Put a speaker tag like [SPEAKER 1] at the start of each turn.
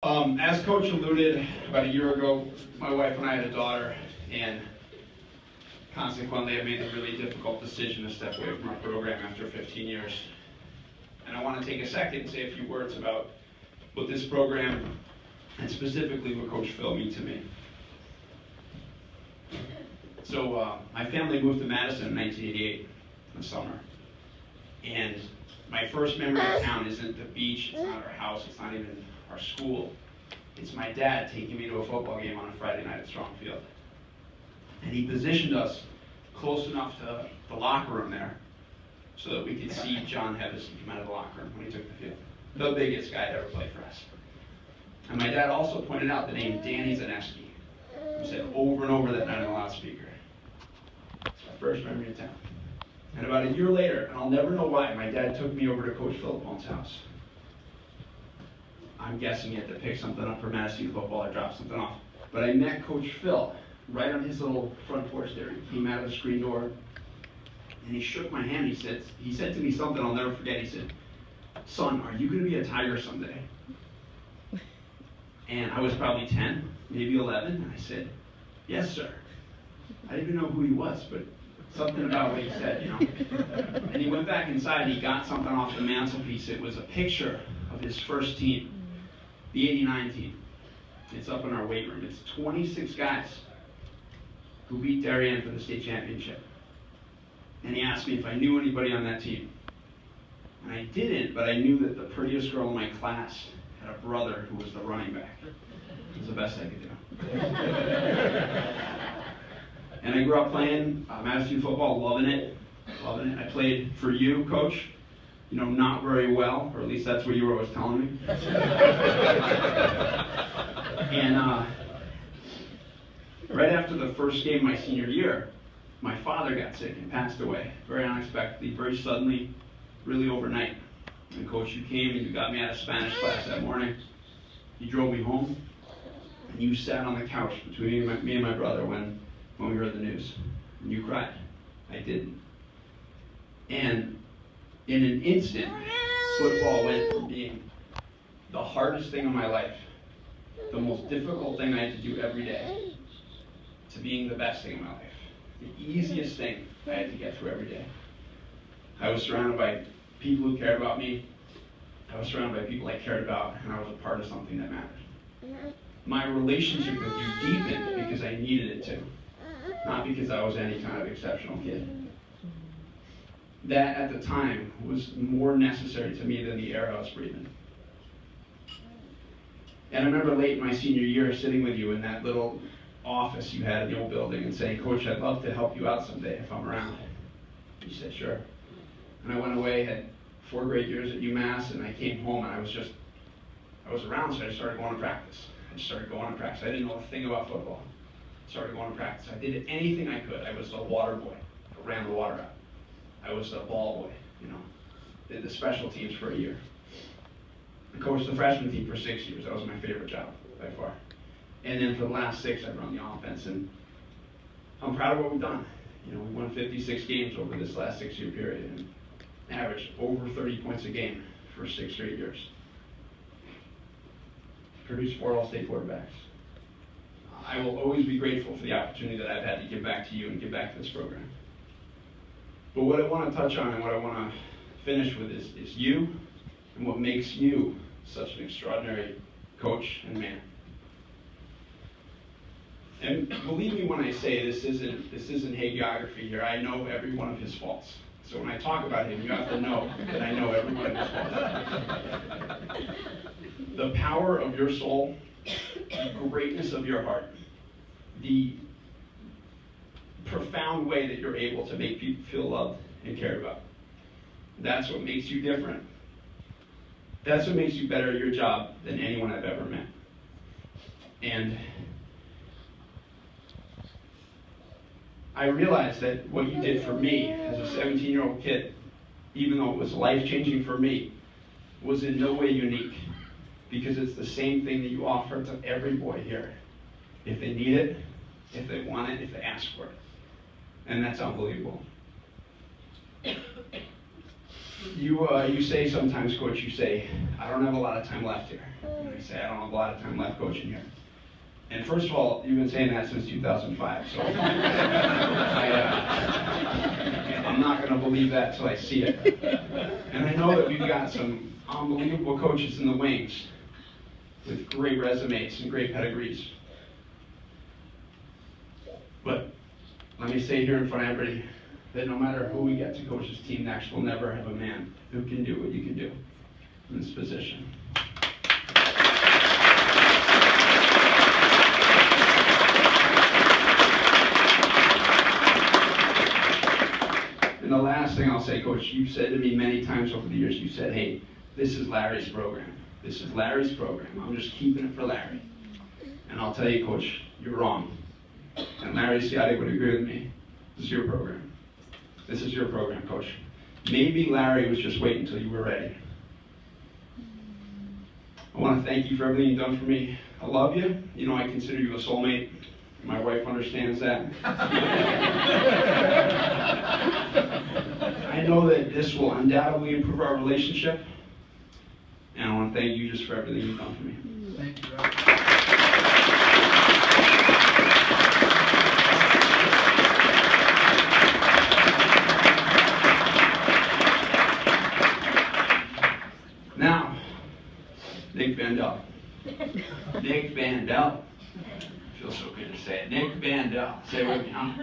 [SPEAKER 1] As Coach alluded, about a year ago, my wife and I had a daughter, and consequently I made the really difficult decision to step away from our program after 15 years. And I want to take a second and say a few words about what this program, and specifically what Coach Phil means to me. So my family moved to Madison in 1988 in the summer. And my first memory of town isn't the beach, it's not our house, it's not even our school. It's my dad taking me to a football game on a Friday night at Strong Field. And he positioned us close enough to the locker room there so that we could see John Hevison come out of the locker room when he took the field. The biggest guy to ever play for us. And my dad also pointed out the name Danny Zaneski. He said over and over that night on the loudspeaker. It's my first memory of town. And about a year later, and I'll never know why, my dad took me over to Coach Philippone's house. I'm guessing he had to pick something up for Madison football or drop something off. But I met Coach Phil right on his little front porch there. He came out of the screen door, and he shook my hand. He said to me something I'll never forget. He said, "Son, are you going to be a Tiger someday?" And I was probably 10, maybe 11, and I said, "Yes, sir." I didn't even know who he was, but something about what he said, you know. And he went back inside and he got something off the mantelpiece. It was a picture of his first team, the '89 team. It's up in our weight room. It's 26 guys who beat Darien for the state championship. And he asked me if I knew anybody on that team. And I didn't, but I knew that the prettiest girl in my class had a brother who was the running back. It was the best I could do. And I grew up playing Madison football, loving it. I played for you, Coach. You know, not very well, or at least that's what you were always telling me. And right after the first game of my senior year, my father got sick and passed away, very unexpectedly, very suddenly, really overnight. And Coach, you came and you got me out of Spanish class that morning. You drove me home, and you sat on the couch between me and my brother when we heard the news. And you cried. I didn't. And in an instant, football went from being the hardest thing in my life, the most difficult thing I had to do every day, to being the best thing in my life. The easiest thing I had to get through every day. I was surrounded by people who cared about me. I was surrounded by people I cared about, and I was a part of something that mattered. My relationship with you deepened because I needed it to, not because I was any kind of exceptional kid. That, at the time, was more necessary to me than the air I was breathing. And I remember late in my senior year sitting with you in that little office you had in the old building and saying, "Coach, I'd love to help you out someday if I'm around." You said, "Sure." And I went away, had 4 great years at UMass, and I came home and I was around, so I started going to practice. I didn't know a thing about football. I started going to practice. I did anything I could. I was the water boy. I ran the water out. I was the ball boy, you know. Did the special teams for a year. I coached the freshman team for 6 years. That was my favorite job by far. And then for the last 6, I run the offense, and I'm proud of what we've done. You know, we won 56 games over this last 6-year period and averaged over 30 points a game for 6 straight years. Produced 4 All-State quarterbacks. I will always be grateful for the opportunity that I've had to give back to you and give back to this program. But what I want to touch on and what I want to finish with is you and what makes you such an extraordinary coach and man. And believe me when I say this isn't hagiography here. I know every one of his faults. So when I talk about him, you have to know that I know every one of his faults. The power of your soul, the greatness of your heart, the profound way that you're able to make people feel loved and cared about. That's what makes you different. That's what makes you better at your job than anyone I've ever met. And I realized that what you did for me as a 17-year-old kid, even though it was life-changing for me, was in no way unique, because it's the same thing that you offer to every boy here. If they need it, if they want it, if they ask for it. And that's unbelievable. You say sometimes, Coach, you say, I don't have a lot of time left here. And I say, I don't have a lot of time left coaching here. And first of all, you've been saying that since 2005, so I'm not going to believe that till I see it. And I know that we've got some unbelievable coaches in the wings with great resumes and great pedigrees. But let me say here in front of everybody that no matter who we get to coach this team next, we'll never have a man who can do what you can do in this position. And the last thing I'll say, Coach, you've said to me many times over the years, you said, hey, this is Larry's program. This is Larry's program. I'm just keeping it for Larry. And I'll tell you, Coach, you're wrong. And Larry Scotty would agree with me. This is your program. This is your program, Coach. Maybe Larry was just waiting until you were ready. I want to thank you for everything you've done for me. I love you. You know, I consider you a soulmate. My wife understands that. I know that this will undoubtedly improve our relationship. And I want to thank you just for everything you've done for me.
[SPEAKER 2] Thank you, Rob.
[SPEAKER 1] Now, Nick Vandell. Nick Vandell. Feels so good to say it. Nick Vandell. Say it with me, huh?